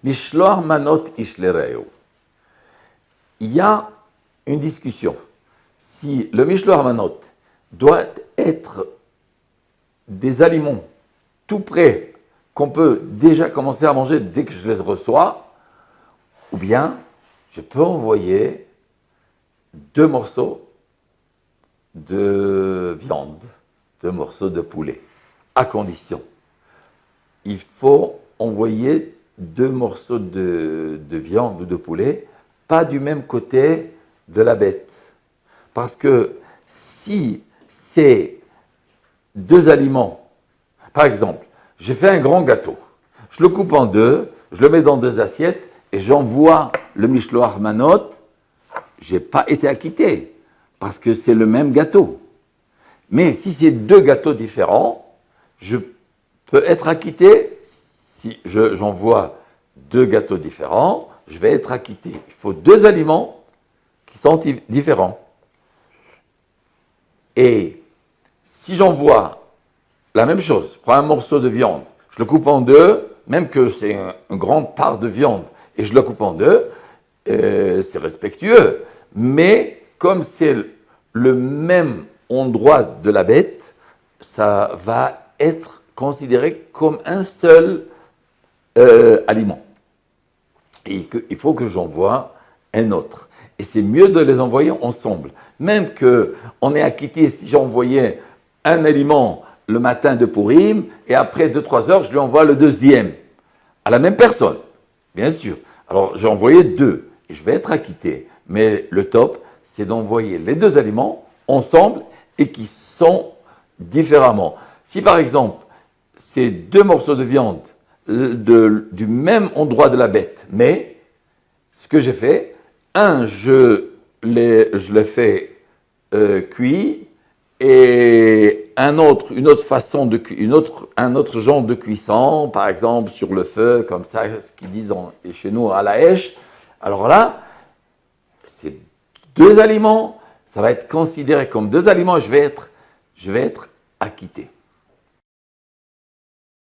Mishloach manot ish lereu. Il y a une discussion. Si le mishloach manot doit être des aliments tout prêts qu'on peut déjà commencer à manger dès que je les reçois, ou bien je peux envoyer 2 morceaux de viande, 2 morceaux de poulet, à condition. Il faut envoyer 2 morceaux de viande ou de poulet, pas du même côté de la bête. Parce que si c'est 2 aliments, par exemple, j'ai fait un grand gâteau, je le coupe en 2, je le mets dans 2 assiettes et j'envoie le mishloach manot, je n'ai pas été acquitté parce que c'est le même gâteau. Mais si c'est 2 gâteaux différents, je peux être acquitté. Si j'envoie 2 gâteaux différents, je vais être acquitté. Il faut 2 aliments qui sont différents. Et si j'envoie la même chose, je prends un morceau de viande, je le coupe en 2, même que c'est une grande part de viande, et je le coupe en 2, c'est respectueux. Mais comme c'est le même endroit de la bête, ça va être considéré comme un seul aliment. Et il faut que j'envoie un autre. Et c'est mieux de les envoyer ensemble. Même qu'on est acquitté si j'envoyais un aliment le matin de Purim, et après 2-3 heures, je lui envoie le deuxième, à la même personne, bien sûr. Alors, j'ai envoyé 2, et je vais être acquitté. Mais le top, c'est d'envoyer les 2 aliments ensemble, et qui sont différemment. Si par exemple, c'est 2 morceaux de viande du même endroit de la bête, mais ce que j'ai fait, je l'ai fait cuit, et un autre genre de cuisson, par exemple sur le feu, comme ça, ce qu'ils disent chez nous à la hèche. Alors là, c'est 2 aliments, ça va être considéré comme 2 aliments, je vais être acquitté.